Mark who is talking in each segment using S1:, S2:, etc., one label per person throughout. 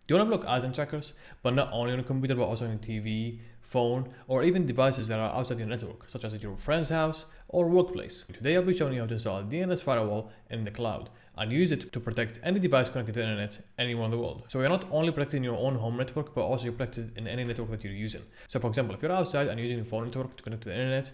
S1: You want to block ads and trackers, but not only on a computer, but also on your TV, phone, or even devices that are outside your network, such as at your friend's house or workplace. Today I'll be showing you how to install a DNS firewall in the cloud and use it to protect any device connected to the internet anywhere in the world. So you're not only protecting your own home network, but also you're protected in any network that you're using. So for example, if you're outside and using your phone network to connect to the internet,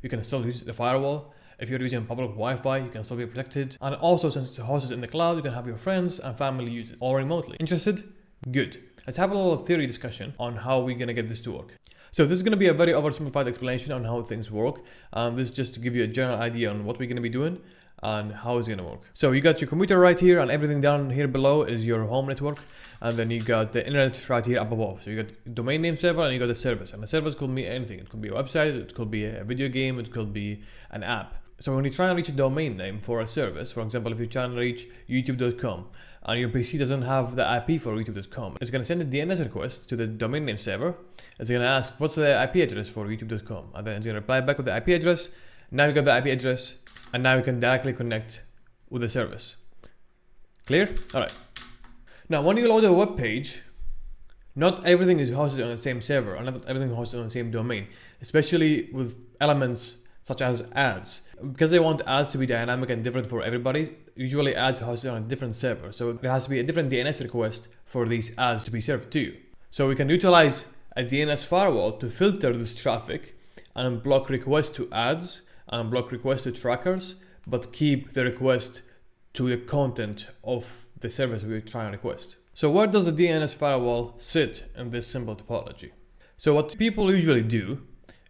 S1: you can still use the firewall. If you're using public Wi-Fi, you can still be protected. And also, since it's hosted in the cloud, you can have your friends and family use it, all remotely. Interested? Good. Let's have a little theory discussion on how we're gonna get this to work. So this is gonna be a very oversimplified explanation on how things work. This is just to give you a general idea on what we're gonna be doing and how it's gonna work. So you got your computer right here, and everything down here below is your home network. And then you got the internet right here up above. So you got domain name server and you got the service. And the service could be anything. It could be a website, it could be a video game, it could be an app. So when you try and reach a domain name for a service, for example, if you try and reach youtube.com and your PC doesn't have the IP for youtube.com, it's going to send a DNS request to the domain name server. It's going to ask, what's the IP address for youtube.com? And then it's going to reply back with the IP address. Now you got the IP address, and now you can directly connect with the service. Clear? All right. Now, when you load a web page, not everything is hosted on the same server, and not everything is hosted on the same domain, especially with elements such as ads. Because they want ads to be dynamic and different for everybody, usually ads are hosted on a different server. So there has to be a different DNS request for these ads to be served to you. So we can utilize a DNS firewall to filter this traffic and block requests to ads and block requests to trackers, but keep the request to the content of the service we're trying to request. So where does the DNS firewall sit in this simple topology? So what people usually do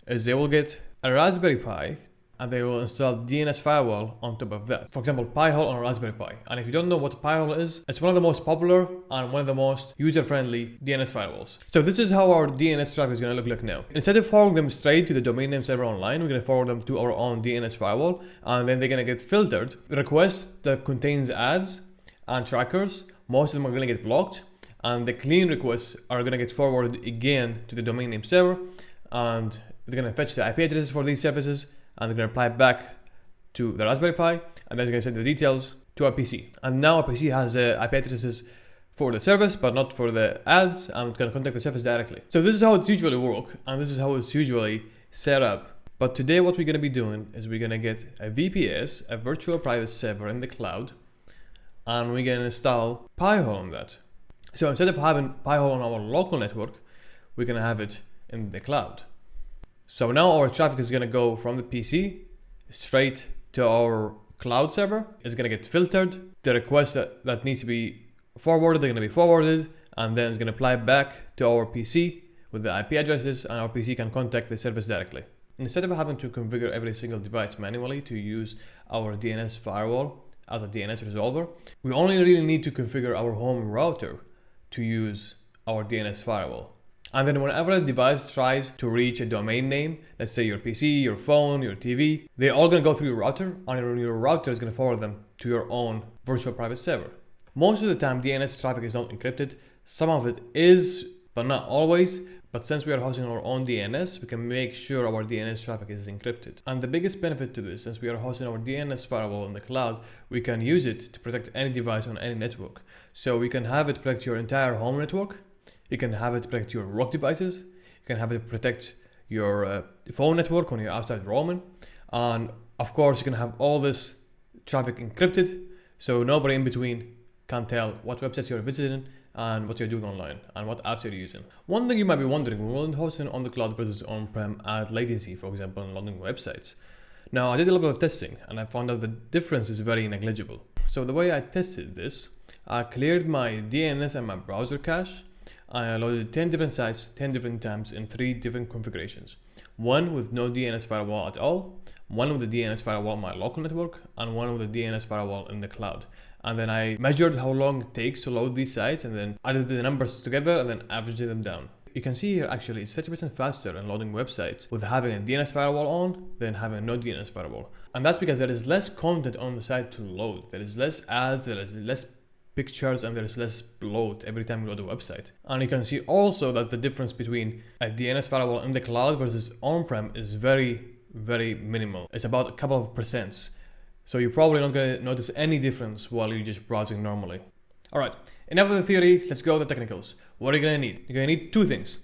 S1: is they will get a Raspberry Pi and they will install DNS firewall on top of that. For example, Pi-hole on a Raspberry Pi. And if you don't know what Pi-hole is, it's one of the most popular and one of the most user-friendly DNS firewalls. So this is how our DNS traffic is going to look like now. Instead of forwarding them straight to the domain name server online, we're going to forward them to our own DNS firewall, and then they're going to get filtered. The request that contains ads and trackers, most of them are going to get blocked, and the clean requests are going to get forwarded again to the domain name server, and they're going to fetch the IP addresses for these services, and they're going to reply back to the Raspberry Pi, and then they're going to send the details to our PC. And now our PC has the IP addresses for the service, but not for the ads, and it's going to contact the service directly. So this is how it's usually work, and this is how it's usually set up. But today what we're going to be doing is we're going to get a VPS, a virtual private server in the cloud, and we're going to install Pi-hole on that. So instead of having Pi-hole on our local network, we're going to have it in the cloud. So now our traffic is going to go from the PC straight to our cloud server. It's going to get filtered. The requests that needs to be forwarded, they're going to be forwarded, and then it's going to apply back to our PC with the IP addresses, and our PC can contact the service directly. Instead of having to configure every single device manually to use our DNS firewall as a DNS resolver, we only really need to configure our home router to use our DNS firewall. And then whenever a device tries to reach a domain name, let's say your PC, your phone, your TV, they're all going to go through your router, and your router is going to forward them to your own virtual private server. Most of the time, DNS traffic is not encrypted. Some of it is, but not always. But since we are hosting our own DNS, we can make sure our DNS traffic is encrypted. And the biggest benefit to this, since we are hosting our DNS firewall in the cloud, we can use it to protect any device on any network. So we can have it protect your entire home network. You can have it protect your work devices. You can have it protect your phone network when you're outside roaming. And of course, you can have all this traffic encrypted, so nobody in between can tell what websites you're visiting and what you're doing online and what apps you're using. One thing you might be wondering, when hosting on the cloud versus on-prem add latency, for example, in loading websites. Now, I did a little bit of testing and I found out the difference is very negligible. So the way I tested this, I cleared my DNS and my browser cache. I loaded 10 different sites 10 different times in 3 different configurations. One with no DNS firewall at all, one with the DNS firewall on my local network, and one with the DNS firewall in the cloud. And then I measured how long it takes to load these sites, and then added the numbers together and then averaged them down. You can see here actually it's 30% faster in loading websites with having a DNS firewall on than having no DNS firewall. And that's because there is less content on the site to load. There is less ads, there is less pictures, and there's less bloat every time you load a website. And you can see also that the difference between a DNS firewall in the cloud versus on-prem is very, very minimal. It's about a couple of percents. So you're probably not going to notice any difference while you're just browsing normally. Alright, enough of the theory, let's go to the technicals. What are you gonna need? You're gonna need two things.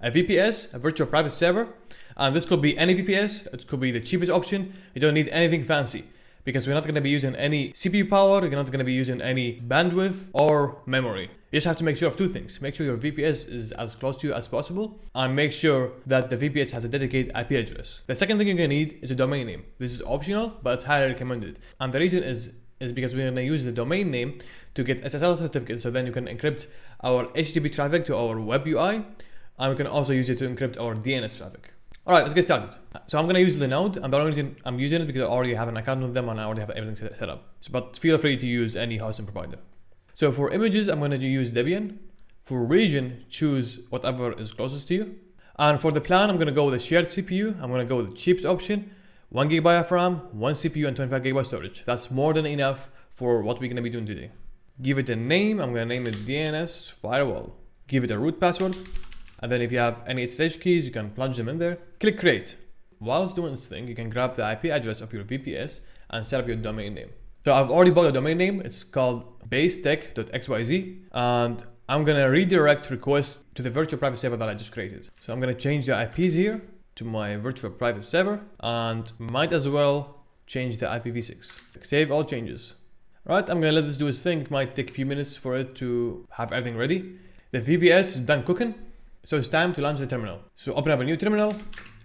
S1: A VPS, a virtual private server, and this could be any VPS, it could be the cheapest option. You don't need anything fancy, because we're not gonna be using any CPU power, you're not gonna be using any bandwidth or memory. You just have to make sure of two things. Make sure your VPS is as close to you as possible, and make sure that the VPS has a dedicated IP address. The second thing you're gonna need is a domain name. This is optional, but it's highly recommended. And the reason is because we're gonna use the domain name to get SSL certificate, so then you can encrypt our HTTP traffic to our web UI, and we can also use it to encrypt our DNS traffic. Alright, let's get started. So I'm gonna use Linode, and the only reason I'm using it because I already have an account with them and I already have everything set up. But feel free to use any hosting provider. So for images, I'm gonna use Debian. For region, choose whatever is closest to you. And for the plan, I'm gonna go with a shared CPU. I'm gonna go with the cheapest option, 1 GB of RAM, 1 CPU, and 25 GB storage. That's more than enough for what we're gonna be doing today. Give it a name. I'm gonna name it DNS Firewall. Give it a root password. And then if you have any SSH keys, you can plunge them in there. Click create. While it's doing this thing, you can grab the IP address of your VPS and set up your domain name. So I've already bought a domain name. It's called basetech.xyz. And I'm gonna redirect requests to the virtual private server that I just created. So I'm gonna change the IPs here to my virtual private server, and might as well change the IPv6. Save all changes. Right, I'm gonna let this do its thing. It might take a few minutes for it to have everything ready. The VPS is done cooking. So it's time to launch the terminal. So open up a new terminal,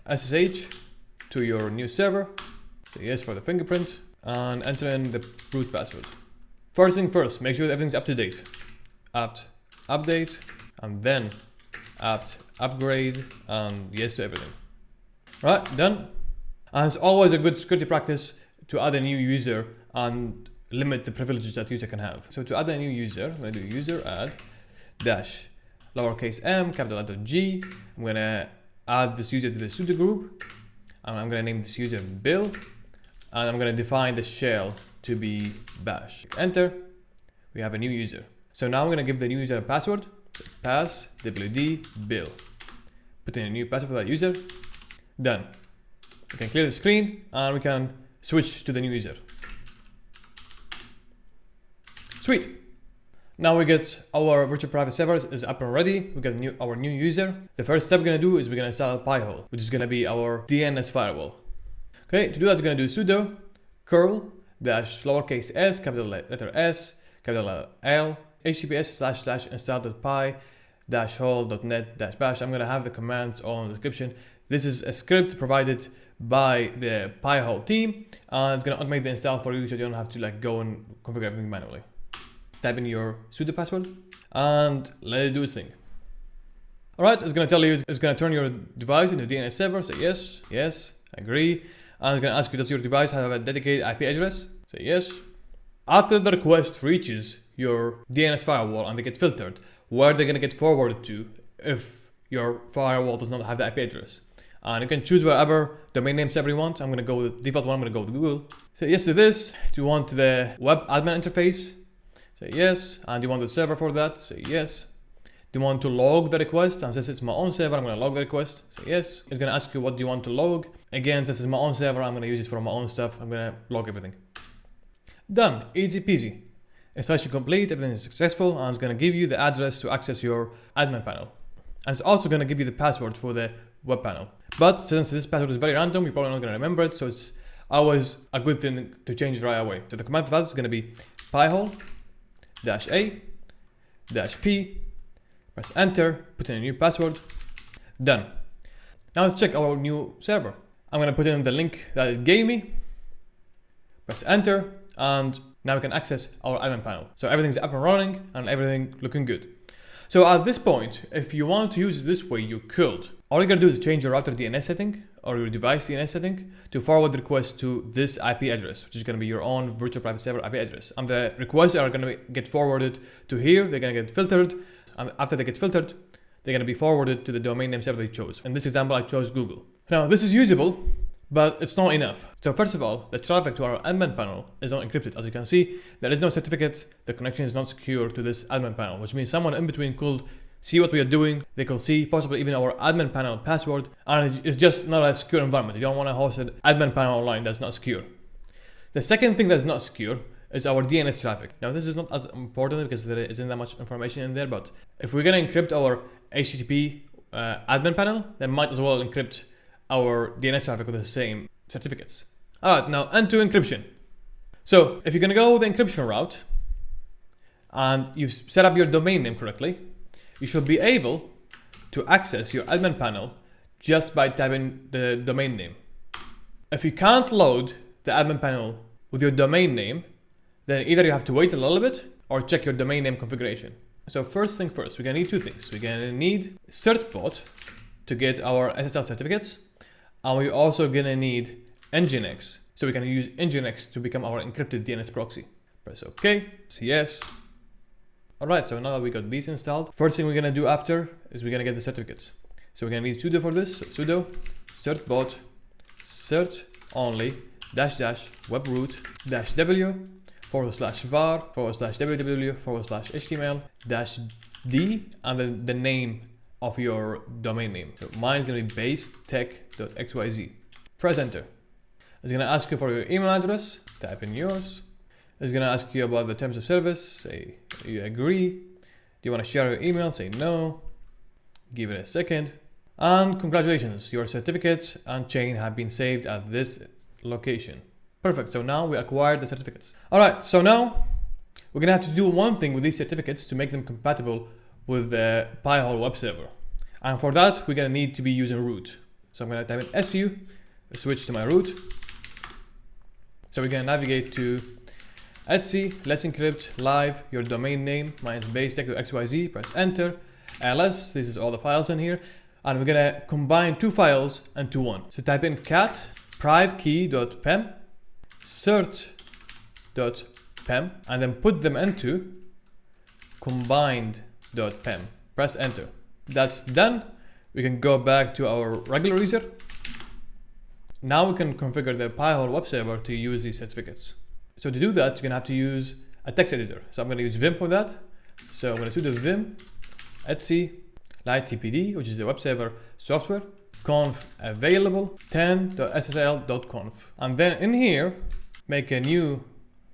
S1: SSH to your new server, say yes for the fingerprint, and enter in the root password. First thing first, make sure that everything's up to date. apt update, and then apt upgrade, and yes to everything. Right, done. And it's always a good security practice to add a new user and limit the privileges that user can have. So to add a new user, I'm gonna do user add dash lowercase m, capital letter G. I'm gonna add this user to the sudo group, and I'm gonna name this user Bill, and I'm gonna define the shell to be bash. Enter. We have a new user. So now I'm gonna give the new user a password. Pass wd Bill. Put in a new password for that user. Done. We can clear the screen and we can switch to the new user. Sweet. Now we get our virtual private server is up and ready. We got our new user. The first step we're gonna do is we're gonna install Pi-hole, which is gonna be our DNS firewall. Okay, to do that, we're gonna do sudo curl dash lowercase s, capital letter S, capital letter L, https install.pi-hole.net-bash. I'm gonna have the commands on the description. This is a script provided by the Pi-hole team, and it's gonna automate the install for you, so you don't have to go and configure everything manually. Type in your sudo password and let it do its thing. Alright, it's gonna tell you, it's gonna turn your device into a DNS server. Say yes, yes, agree. And it's gonna ask you, does your device have a dedicated IP address? Say yes. After the request reaches your DNS firewall and they get filtered, where they're gonna get forwarded to if your firewall does not have the IP address. And you can choose whatever domain name server you want. I'm gonna go with the default one, I'm gonna go with Google. Say yes to this. Do you want the web admin interface? Say yes. And do you want the server for that? Say yes. Do you want to log the request? And since it's my own server, I'm gonna log the request. Say yes. It's gonna ask you what do you want to log. Again, since it's my own server, I'm gonna use it for my own stuff. I'm gonna log everything. Done, easy peasy. Installation complete, everything is successful, and it's gonna give you the address to access your admin panel. And it's also gonna give you the password for the web panel. But since this password is very random, you're probably not gonna remember it, so it's always a good thing to change it right away. So the command for that is gonna be Pi-hole -a -p, press enter, put in a new password. Done. Now let's check our new server. I'm gonna put in the link that it gave me, press enter, and now we can access our admin panel. So everything's up and running and everything looking good. So at this point, if you want to use it this way, you could. All you gotta do is change your router DNS setting or your device DNS setting to forward the request to this IP address, which is gonna be your own virtual private server IP address. And the requests are gonna get forwarded to here, they're gonna get filtered, and after they get filtered, they're gonna be forwarded to the domain name server they chose. In this example, I chose Google. Now, this is usable, but it's not enough. So first of all, the traffic to our admin panel is not encrypted. As you can see, there is no certificate, the connection is not secure to this admin panel, which means someone in between could see what we are doing, they could see possibly even our admin panel password, and it's just not a secure environment. You don't want to host an admin panel online that's not secure. The second thing that's not secure is our DNS traffic. Now this is not as important because there isn't that much information in there, but if we're gonna encrypt our HTTP admin panel, then might as well encrypt our DNS traffic with the same certificates. Alright, now end-to-end encryption. So if you're gonna go the encryption route and you've set up your domain name correctly, you should be able to access your admin panel just by typing the domain name. If you can't load the admin panel with your domain name, then either you have to wait a little bit or check your domain name configuration. So first thing first, we're gonna need two things. We're gonna need certbot to get our SSL certificates, and we're also gonna need Nginx. So we're gonna use Nginx to become our encrypted DNS proxy. Press OK, yes. Alright, so now that we got these installed, first thing we're gonna do after is we're gonna get the certificates. So we're gonna need sudo for this, so sudo certbot cert only --webroot -w /var /www /html -d and then the name of your domain name. So mine is gonna be basetech.xyz. Press enter. It's gonna ask you for your email address, type in yours. It's gonna ask you about the terms of service, say you agree. Do you want to share your email? Say no. Give it a second. And congratulations, your certificate and chain have been saved at this location. Perfect, so now we acquired the certificates. Alright, so now we're gonna have to do one thing with these certificates to make them compatible with the Pi-hole web server. And for that, we're gonna need to be using root. So I'm gonna type in su, switch to my root. So we're gonna navigate to etc, let's encrypt live your domain name, mine is basetech.xyz, press enter, ls, this is all the files in here, and we're gonna combine two files into one. So type in cat privekey.pem cert.pem and then put them into combined.pem. Press enter. That's done. We can go back to our regular user. Now we can configure the Pi-hole web server to use these certificates. So to do that, you're gonna have to use a text editor. So I'm gonna use Vim for that. So I'm gonna sudo vim etc lighttpd, which is the web server software, conf available 10.ssl.conf. And then in here, make a new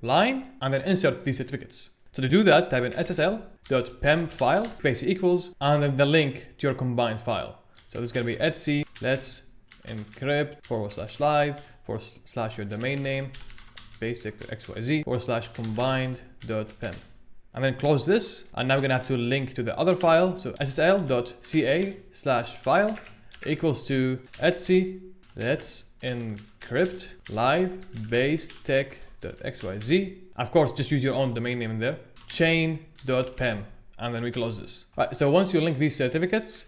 S1: line and then insert these certificates. So to do that, type in ssl.pem file, space equals, and then the link to your combined file. So this is gonna be etc let's encrypt /live / your domain name, basetech.xyz /combined.pem. And then close this, and now we're gonna have to link to the other file. So ssl.ca/file equals to etc let's encrypt live basetech.xyz. Of course, just use your own domain name in there. chain.pem, and then we close this. Right, so once you link these certificates,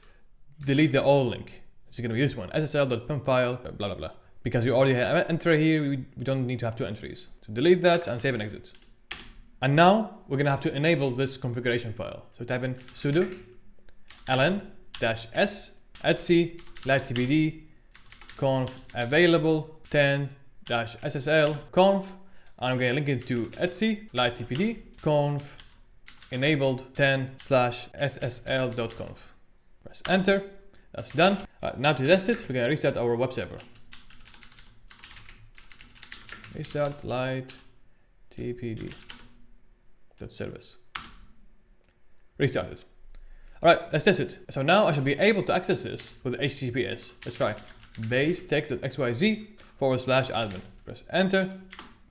S1: delete the old link. It's gonna be this one, ssl.pem file, blah blah blah. Because you already have an entry here, we don't need to have two entries. So delete that and save and exit. And now we're gonna have to enable this configuration file. So type in sudo ln-s etc lighttpd conf available 10-ssl conf, and I'm gonna link it to etc lighttpd conf enabled 10/ssl.conf. Press enter. That's done. Now to test it, we're gonna restart our web server. Restart lighttpd.service. Restart it. Alright, let's test it. So now I should be able to access this with HTTPS. Let's try basetech.xyz /admin. Press enter.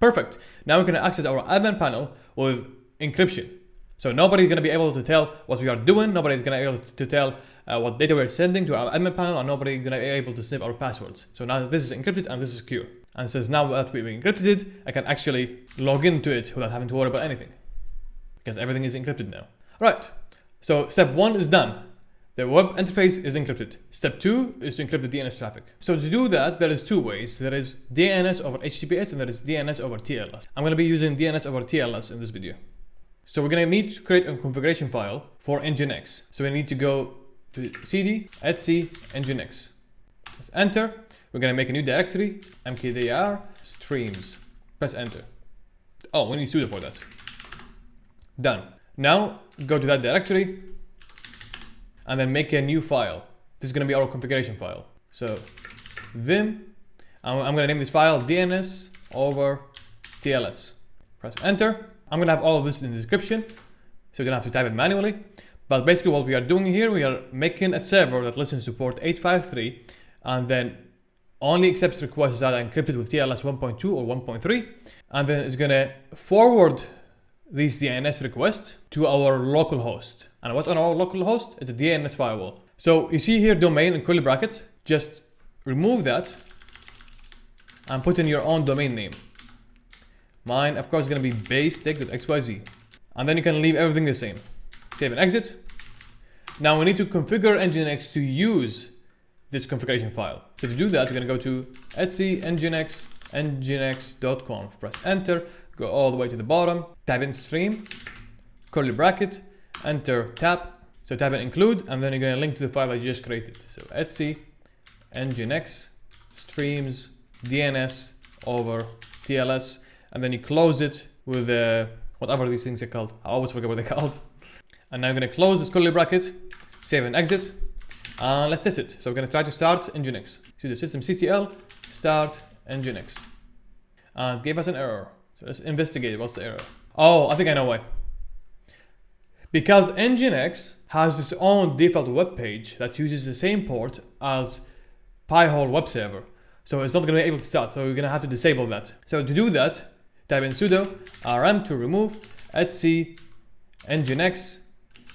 S1: Perfect. Now we're going to access our admin panel with encryption. So nobody's going to be able to tell what we are doing. Nobody's going to be able to tell what data we're sending to our admin panel, and nobody's going to be able to sniff our passwords. So now that this is encrypted and this is secure. And since now that we've encrypted it, I can actually log into it without having to worry about anything, because everything is encrypted now. Right. So step 1 is done. The web interface is encrypted. Step 2 is to encrypt the DNS traffic. So to do that, there is two ways. There is DNS over HTTPS and there is DNS over TLS. I'm going to be using DNS over TLS in this video. So we're going to need to create a configuration file for Nginx. So we need to go to cd etc Nginx. Let's enter. We're going to make a new directory, mkdir streams. Press enter. Oh, we need sudo for that. Done. Now go to that directory and then make a new file. This is going to be our configuration file. So vim, I'm going to name this file DNS over TLS. Press enter. I'm gonna have all of this in the description, so you're gonna have to type it manually. But basically what we are doing here, we are making a server that listens to port 853 and then only accepts requests that are encrypted with TLS 1.2 or 1.3, and then it's gonna forward these DNS requests to our local host. And what's on our local host? It's a DNS firewall. So you see here domain in curly brackets, just remove that and put in your own domain name. Mine, of course, is gonna be base.xyz. And then you can leave everything the same. Save and exit. Now we need to configure Nginx to use this configuration file. So to do that, we're gonna go to etc nginx, nginx.conf, press enter, go all the way to the bottom, type in stream, curly bracket, enter tab. So type in include, and then you're gonna link to the file that you just created. So etc nginx streams DNS over TLS, and then you close it with whatever these things are called. I always forget what they're called. And now I'm gonna close this curly bracket, save and exit, and let's test it. So we're gonna try to start Nginx. So the systemctl start Nginx, and it gave us an error. So let's investigate what's the error. Oh, I think I know why. Because Nginx has its own default web page that uses the same port as Pi-hole web server. So it's not going to be able to start. So we're going to have to disable that. So to do that, type in sudo rm to remove etc nginx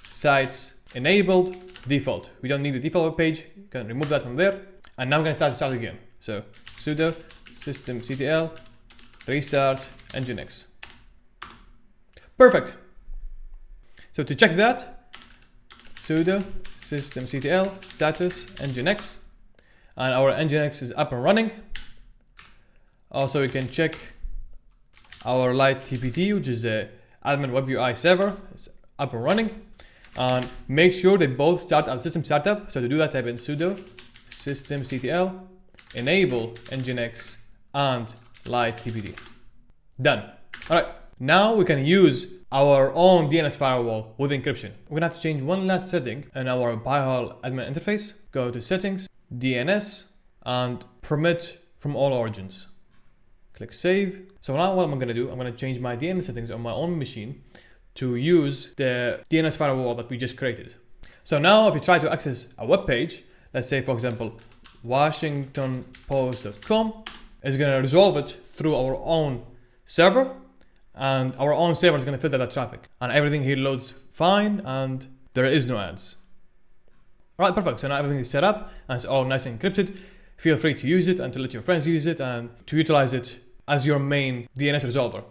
S1: sites enabled default. We don't need the default web page. You can remove that from there. And now I'm going to start again. So sudo systemctl restart nginx. Perfect. So to check that, sudo systemctl status nginx, and our nginx is up and running. Also, we can check our light TPT, which is the admin web UI server. It's up and running, and make sure they both start at system startup. So to do that, type in sudo systemctl enable nginx and light TPT. Done. All right. Now we can use our own DNS firewall with encryption. We're gonna have to change one last setting in our Pi-hole admin interface. Go to settings, DNS, and permit from all origins. Click save. So now what I'm gonna do, I'm gonna change my DNS settings on my own machine to use the DNS firewall that we just created. So now if you try to access a web page, let's say for example, washingtonpost.com, is gonna resolve it through our own server, and our own server is going to filter that traffic, and everything here loads fine and there is no ads. Alright, perfect. So now everything is set up and it's all nice and encrypted. Feel free to use it and to let your friends use it and to utilize it as your main DNS resolver.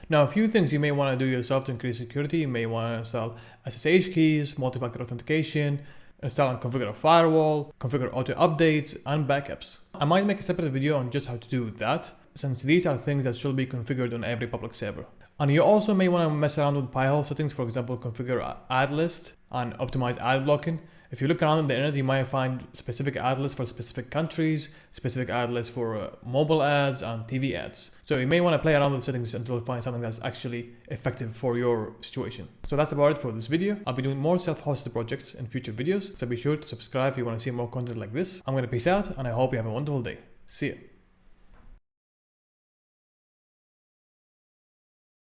S1: Now, a few things you may want to do yourself to increase security. You may want to install SSH keys, multi-factor authentication, install and configure a firewall, configure auto updates and backups. I might make a separate video on just how to do that, since these are things that should be configured on every public server. And you also may want to mess around with Pi-hole settings, for example, configure ad list and optimize ad blocking. If you look around on the internet, you might find specific ad lists for specific countries, specific ad lists for mobile ads and TV ads. So you may want to play around with settings until you find something that's actually effective for your situation. So that's about it for this video. I'll be doing more self-hosted projects in future videos, so be sure to subscribe if you want to see more content like this. I'm going to peace out, and I hope you have a wonderful day. See ya.